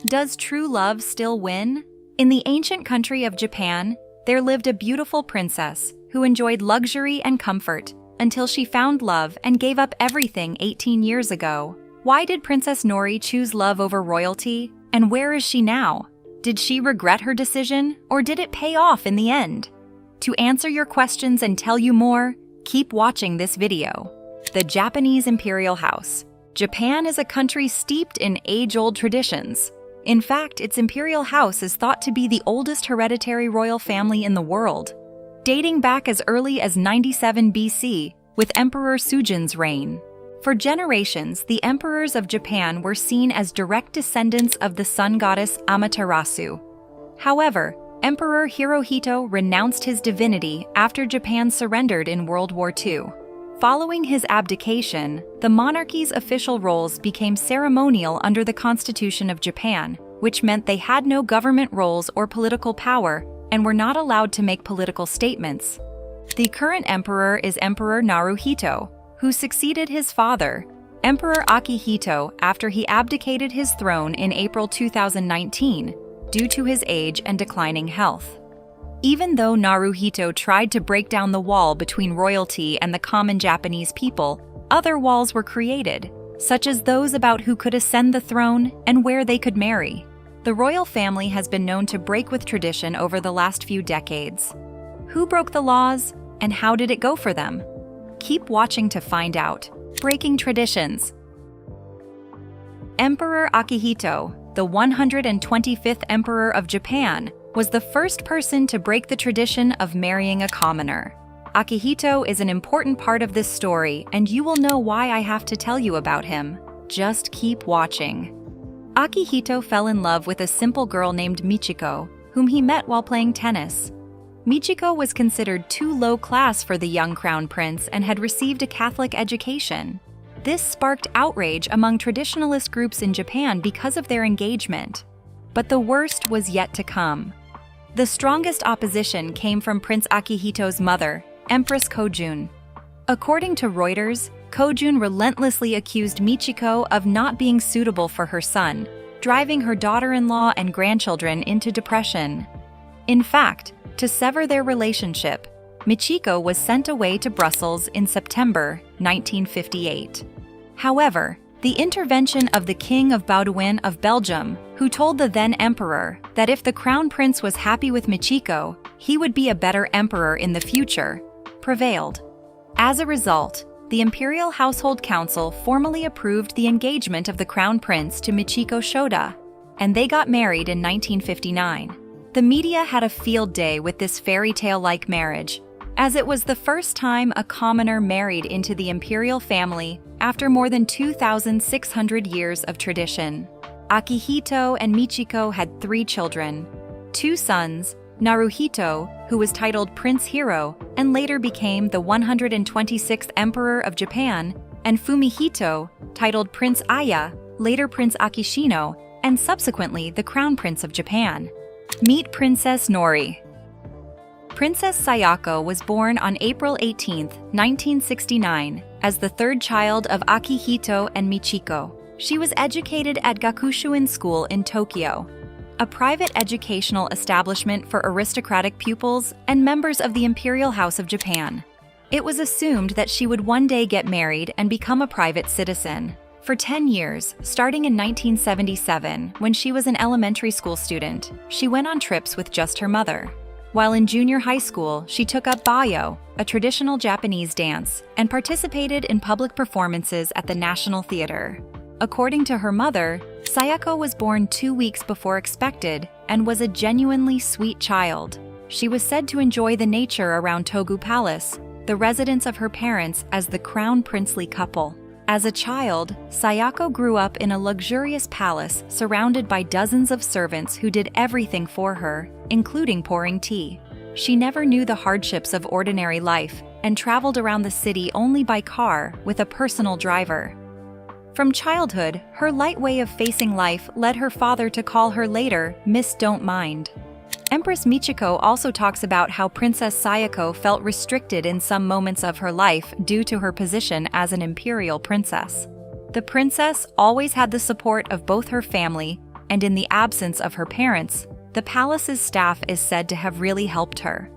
Does true love still win? In the ancient country of Japan, there lived a beautiful princess who enjoyed luxury and comfort until she found love and gave up everything 18 years ago. Why did Princess Nori choose love over royalty, and where is she now? Did she regret her decision, or did it pay off in the end? To answer your questions and tell you more, keep watching this video. The Japanese Imperial House. Japan is a country steeped in age-old traditions. In fact, its imperial house is thought to be the oldest hereditary royal family in the world, dating back as early as 97 BC, with Emperor Sujin's reign. For generations, the emperors of Japan were seen as direct descendants of the sun goddess Amaterasu. However, Emperor Hirohito renounced his divinity after Japan surrendered in World War II. Following his abdication, the monarchy's official roles became ceremonial under the Constitution of Japan, which meant they had no government roles or political power and were not allowed to make political statements. The current emperor is Emperor Naruhito, who succeeded his father, Emperor Akihito, after he abdicated his throne in April 2019 due to his age and declining health. Even though Naruhito tried to break down the wall between royalty and the common Japanese people, other walls were created, such as those about who could ascend the throne and where they could marry. The royal family has been known to break with tradition over the last few decades. Who broke the laws, and how did it go for them? Keep watching to find out. Breaking traditions. Emperor Akihito, the 125th Emperor of Japan, was the first person to break the tradition of marrying a commoner. Akihito is an important part of this story, and you will know why I have to tell you about him. Just keep watching. Akihito fell in love with a simple girl named Michiko, whom he met while playing tennis. Michiko was considered too low class for the young crown prince and had received a Catholic education. This sparked outrage among traditionalist groups in Japan because of their engagement. But the worst was yet to come. The strongest opposition came from Prince Akihito's mother, Empress Kojun. According to Reuters, Kojun relentlessly accused Michiko of not being suitable for her son, driving her daughter-in-law and grandchildren into depression. In fact, to sever their relationship, Michiko was sent away to Brussels in September 1958. However, the intervention of the King of Baudouin of Belgium, who told the then emperor that if the crown prince was happy with Michiko, he would be a better emperor in the future, prevailed. As a result, the Imperial Household Council formally approved the engagement of the crown prince to Michiko Shoda, and they got married in 1959. The media had a field day with this fairy tale-like marriage, as it was the first time a commoner married into the imperial family after more than 2,600 years of tradition. Akihito and Michiko had 3 children, 2 sons, Naruhito, who was titled Prince Hiro and later became the 126th Emperor of Japan, and Fumihito, titled Prince Aya, later Prince Akishino, and subsequently the Crown Prince of Japan. Meet Princess Nori. Princess Sayako was born on April 18, 1969, as the 3rd child of Akihito and Michiko. She was educated at Gakushuin School in Tokyo, a private educational establishment for aristocratic pupils and members of the Imperial House of Japan. It was assumed that she would one day get married and become a private citizen. For 10 years, starting in 1977, when she was an elementary school student, she went on trips with just her mother. While in junior high school, she took up Bayo, a traditional Japanese dance, and participated in public performances at the National Theater. According to her mother, Sayako was born 2 weeks before expected and was a genuinely sweet child. She was said to enjoy the nature around Togu Palace, the residence of her parents as the crown princely couple. As a child, Sayako grew up in a luxurious palace surrounded by dozens of servants who did everything for her, including pouring tea. She never knew the hardships of ordinary life and traveled around the city only by car with a personal driver. From childhood, her light way of facing life led her father to call her later Miss Don't Mind. Empress Michiko also talks about how Princess Sayako felt restricted in some moments of her life due to her position as an imperial princess. The princess always had the support of both her family, and in the absence of her parents, the palace's staff is said to have really helped her.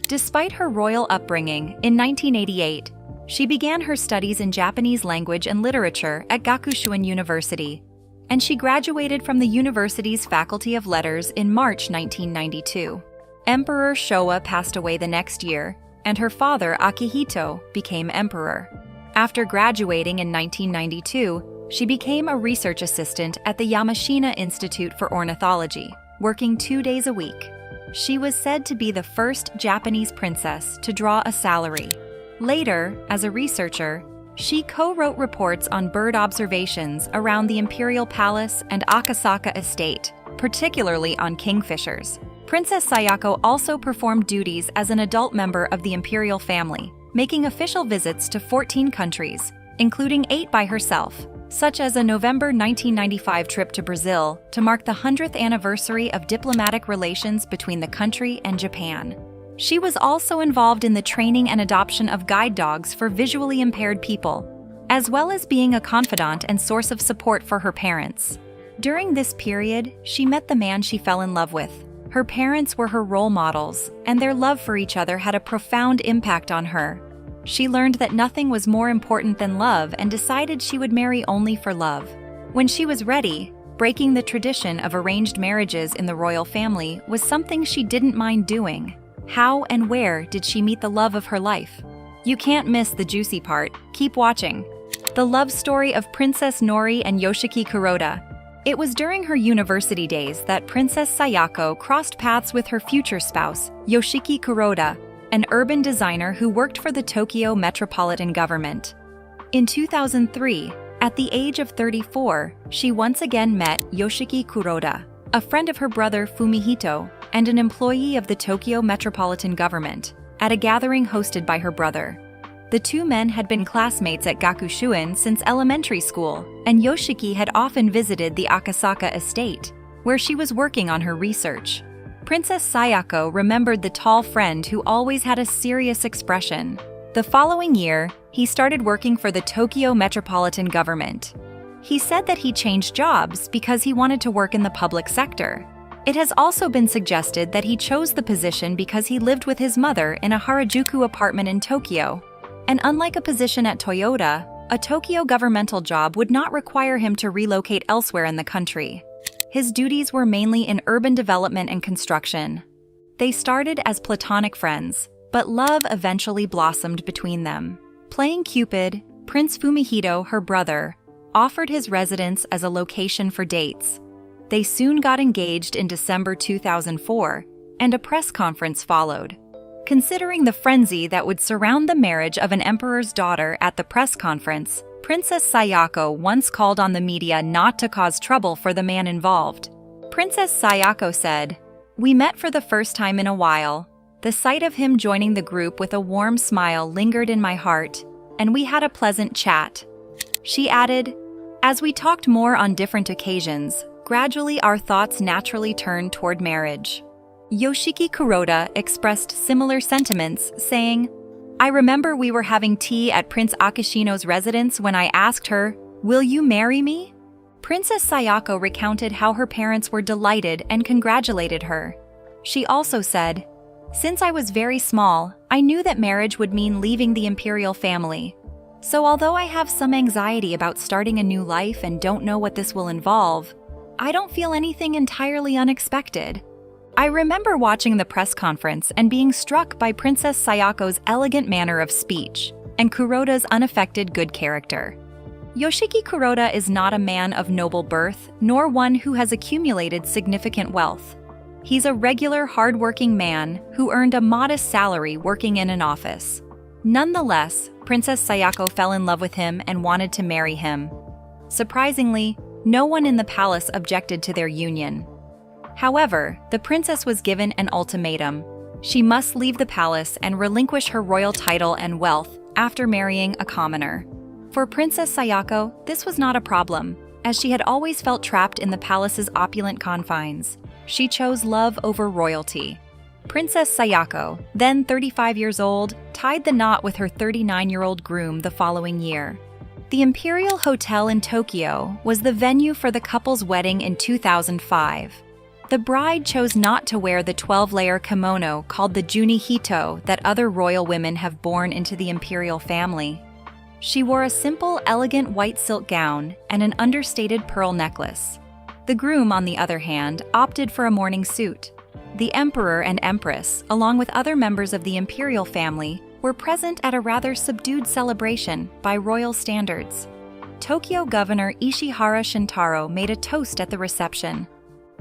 Despite her royal upbringing, in 1988, she began her studies in Japanese language and literature at Gakushuin University, and she graduated from the university's Faculty of Letters in March 1992. Emperor Showa passed away the next year, and her father, Akihito, became emperor. After graduating in 1992, she became a research assistant at the Yamashina Institute for Ornithology, working 2 days a week. She was said to be the first Japanese princess to draw a salary. Later, as a researcher, she co-wrote reports on bird observations around the Imperial Palace and Akasaka Estate, particularly on kingfishers. Princess Sayako also performed duties as an adult member of the imperial family, making official visits to 14 countries, including 8 by herself, such as a November 1995 trip to Brazil to mark the 100th anniversary of diplomatic relations between the country and Japan. She was also involved in the training and adoption of guide dogs for visually impaired people, as well as being a confidant and source of support for her parents. During this period, she met the man she fell in love with. Her parents were her role models, and their love for each other had a profound impact on her. She learned that nothing was more important than love and decided she would marry only for love. When she was ready, breaking the tradition of arranged marriages in the royal family was something she didn't mind doing. How and where did she meet the love of her life? You can't miss the juicy part. Keep watching. The love story of Princess Nori and Yoshiki Kuroda. It was during her university days that Princess Sayako crossed paths with her future spouse, Yoshiki Kuroda, an urban designer who worked for the Tokyo metropolitan government. In 2003, at the age of 34, she once again met Yoshiki Kuroda, a friend of her brother Fumihito and an employee of the Tokyo metropolitan government, at a gathering hosted by her brother. The two men had been classmates at Gakushuin since elementary school, and Yoshiki had often visited the Akasaka estate, where she was working on her research. Princess Sayako remembered the tall friend who always had a serious expression. The following year, he started working for the Tokyo metropolitan government. He said that he changed jobs because he wanted to work in the public sector. It has also been suggested that he chose the position because he lived with his mother in a Harajuku apartment in Tokyo. And unlike a position at Toyota, a Tokyo governmental job would not require him to relocate elsewhere in the country. His duties were mainly in urban development and construction. They started as platonic friends, but love eventually blossomed between them. Playing Cupid, Prince Fumihito, her brother, offered his residence as a location for dates. They soon got engaged in December 2004, and a press conference followed. Considering the frenzy that would surround the marriage of an emperor's daughter at the press conference, Princess Sayako once called on the media not to cause trouble for the man involved. Princess Sayako said, "We met for the first time in a while. The sight of him joining the group with a warm smile lingered in my heart, and we had a pleasant chat." She added, "As we talked more on different occasions, gradually our thoughts naturally turned toward marriage." Yoshiki Kuroda expressed similar sentiments, saying, "I remember we were having tea at Prince Akishino's residence when I asked her, 'Will you marry me?'" Princess Sayako recounted how her parents were delighted and congratulated her. She also said, "Since I was very small, I knew that marriage would mean leaving the imperial family. So although I have some anxiety about starting a new life and don't know what this will involve, I don't feel anything entirely unexpected." I remember watching the press conference and being struck by Princess Sayako's elegant manner of speech and Kuroda's unaffected good character. Yoshiki Kuroda is not a man of noble birth, nor one who has accumulated significant wealth. He's a regular, hard-working man who earned a modest salary working in an office. Nonetheless, Princess Sayako fell in love with him and wanted to marry him. Surprisingly, no one in the palace objected to their union. However, the princess was given an ultimatum. She must leave the palace and relinquish her royal title and wealth after marrying a commoner. For Princess Sayako, this was not a problem, as she had always felt trapped in the palace's opulent confines. She chose love over royalty. Princess Sayako, then 35 years old, tied the knot with her 39-year-old groom the following year. The Imperial Hotel in Tokyo was the venue for the couple's wedding in 2005. The bride chose not to wear the 12-layer kimono called the junihito that other royal women have worn into the imperial family. She wore a simple, elegant white silk gown and an understated pearl necklace. The groom, on the other hand, opted for a morning suit. The emperor and empress, along with other members of the imperial family, were present at a rather subdued celebration by royal standards. Tokyo Governor Ishihara Shintaro made a toast at the reception.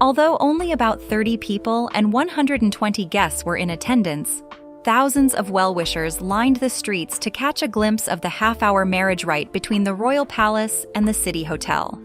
Although only about 30 people and 120 guests were in attendance, thousands of well-wishers lined the streets to catch a glimpse of the half-hour marriage rite between the royal palace and the city hotel.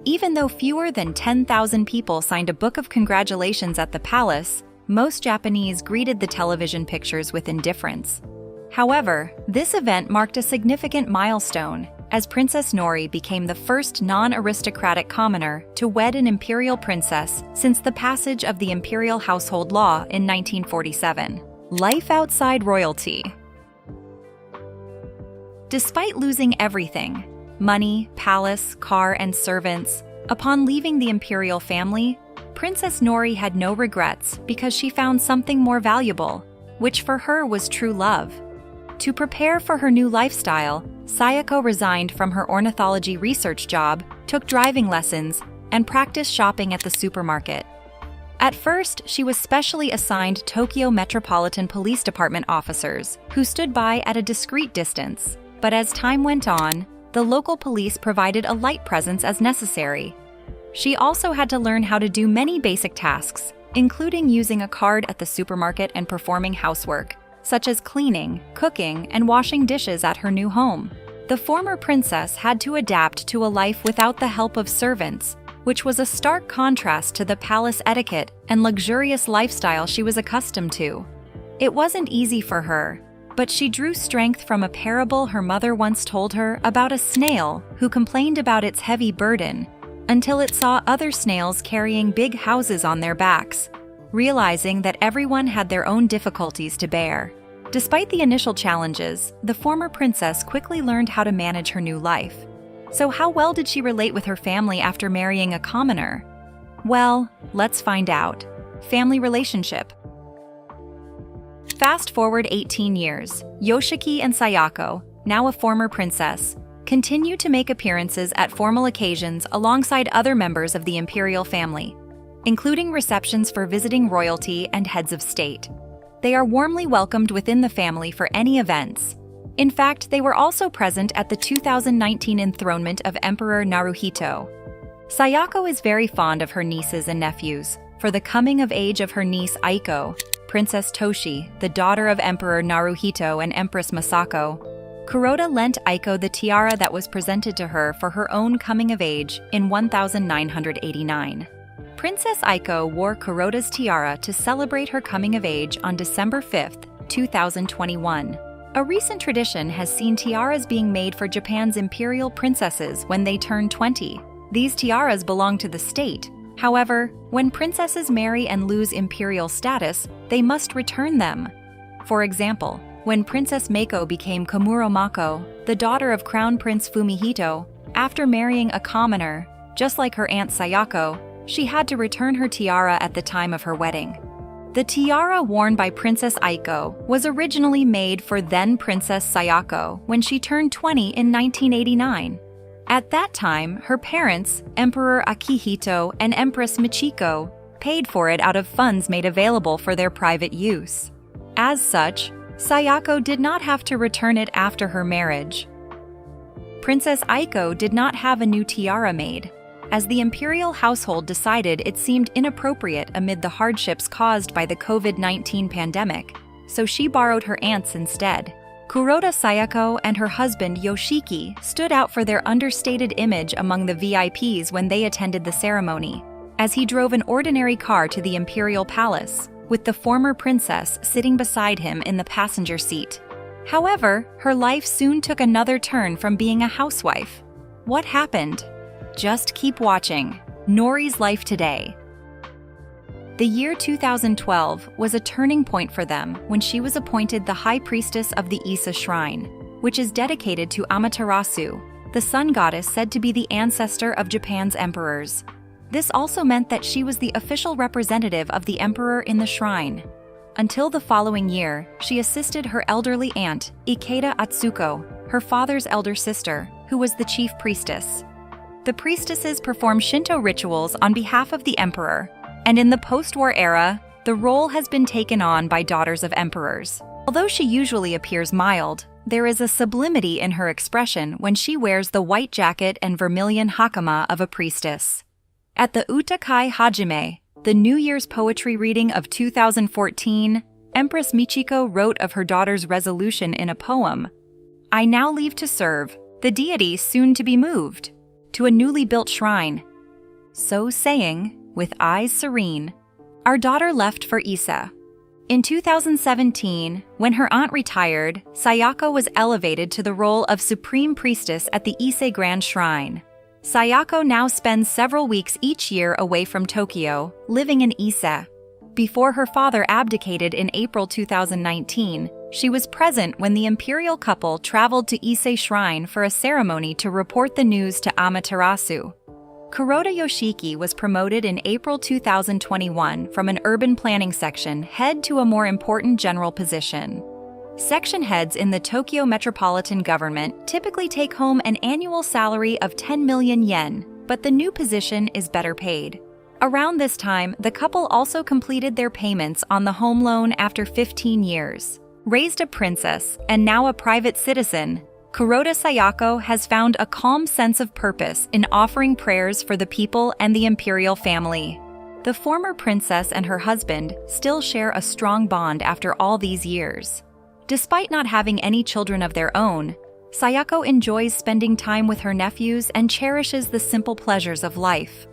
Even though fewer than 10,000 people signed a book of congratulations at the palace, most Japanese greeted the television pictures with indifference. However, this event marked a significant milestone, as Princess Nori became the first non-aristocratic commoner to wed an imperial princess since the passage of the Imperial Household Law in 1947. Life outside royalty. Despite losing everything, money, palace, car, and servants, upon leaving the imperial family, Princess Nori had no regrets because she found something more valuable, which for her was true love. To prepare for her new lifestyle, Sayako resigned from her ornithology research job, took driving lessons, and practiced shopping at the supermarket. At first, she was specially assigned Tokyo Metropolitan Police Department officers, who stood by at a discreet distance. But as time went on, the local police provided a light presence as necessary. She also had to learn how to do many basic tasks, including using a card at the supermarket and performing housework, such as cleaning, cooking, and washing dishes at her new home. The former princess had to adapt to a life without the help of servants, which was a stark contrast to the palace etiquette and luxurious lifestyle she was accustomed to. It wasn't easy for her, but she drew strength from a parable her mother once told her about a snail who complained about its heavy burden until it saw other snails carrying big houses on their backs, realizing that everyone had their own difficulties to bear. Despite the initial challenges, the former princess quickly learned how to manage her new life. So how well did she relate with her family after marrying a commoner? Well, let's find out. Family relationship. Fast forward 18 years, Yoshiki and Sayako, now a former princess, continue to make appearances at formal occasions alongside other members of the imperial family, including receptions for visiting royalty and heads of state. They are warmly welcomed within the family for any events. In fact, they were also present at the 2019 enthronement of Emperor Naruhito. Sayako is very fond of her nieces and nephews. For the coming of age of her niece Aiko, Princess Toshi, the daughter of Emperor Naruhito and Empress Masako, Kuroda lent Aiko the tiara that was presented to her for her own coming of age in 1989. Princess Aiko wore Kuroda's tiara to celebrate her coming of age on December 5, 2021. A recent tradition has seen tiaras being made for Japan's imperial princesses when they turn 20. These tiaras belong to the state. However, when princesses marry and lose imperial status, they must return them. For example, when Princess Meiko became Komuro Mako, the daughter of Crown Prince Fumihito, after marrying a commoner, just like her aunt Sayako, she had to return her tiara at the time of her wedding. The tiara worn by Princess Aiko was originally made for then Princess Sayako when she turned 20 in 1989. At that time, her parents, Emperor Akihito and Empress Michiko, paid for it out of funds made available for their private use. As such, Sayako did not have to return it after her marriage. Princess Aiko did not have a new tiara made, as the imperial household decided it seemed inappropriate amid the hardships caused by the COVID-19 pandemic, so she borrowed her aunt's instead. Kuroda Sayako and her husband Yoshiki stood out for their understated image among the VIPs when they attended the ceremony, as he drove an ordinary car to the imperial palace, with the former princess sitting beside him in the passenger seat. However, her life soon took another turn from being a housewife. What happened? Just keep watching. Nori's Life Today. The year 2012 was a turning point for them when she was appointed the High Priestess of the Ise Shrine, which is dedicated to Amaterasu, the sun goddess said to be the ancestor of Japan's emperors. This also meant that she was the official representative of the emperor in the shrine. Until the following year, she assisted her elderly aunt, Ikeda Atsuko, her father's elder sister, who was the chief priestess. The priestesses perform Shinto rituals on behalf of the emperor, and in the post-war era, the role has been taken on by daughters of emperors. Although she usually appears mild, there is a sublimity in her expression when she wears the white jacket and vermilion hakama of a priestess. At the Utakai Hajime, the New Year's poetry reading of 2014, Empress Michiko wrote of her daughter's resolution in a poem, "I now leave to serve, the deity soon to be moved, to a newly built shrine." So saying, with eyes serene, our daughter left for Ise. In 2017, when her aunt retired, Sayako was elevated to the role of Supreme Priestess at the Ise Grand Shrine. Sayako now spends several weeks each year away from Tokyo, living in Ise. Before her father abdicated in April 2019, she was present when the Imperial couple traveled to Ise Shrine for a ceremony to report the news to Amaterasu. Kuroda Yoshiki was promoted in April 2021 from an urban planning section head to a more important general position. Section heads in the Tokyo Metropolitan Government typically take home an annual salary of 10 million yen, but the new position is better paid. Around this time, the couple also completed their payments on the home loan after 15 years. Raised a princess and now a private citizen, Kuroda Sayako has found a calm sense of purpose in offering prayers for the people and the imperial family. The former princess and her husband still share a strong bond after all these years. Despite not having any children of their own, Sayako enjoys spending time with her nephews and cherishes the simple pleasures of life.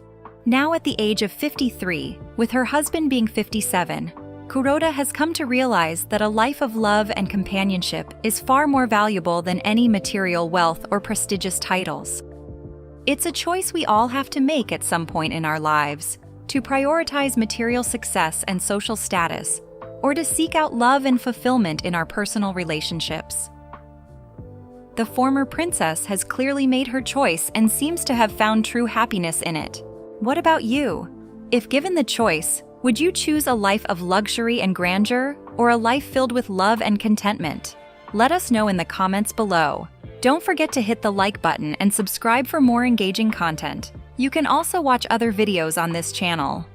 Now at the age of 53, with her husband being 57, Kuroda has come to realize that a life of love and companionship is far more valuable than any material wealth or prestigious titles. It's a choice we all have to make at some point in our lives, to prioritize material success and social status, or to seek out love and fulfillment in our personal relationships. The former princess has clearly made her choice and seems to have found true happiness in it. What about you? If given the choice, would you choose a life of luxury and grandeur, or a life filled with love and contentment? Let us know in the comments below. Don't forget to hit the like button and subscribe for more engaging content. You can also watch other videos on this channel.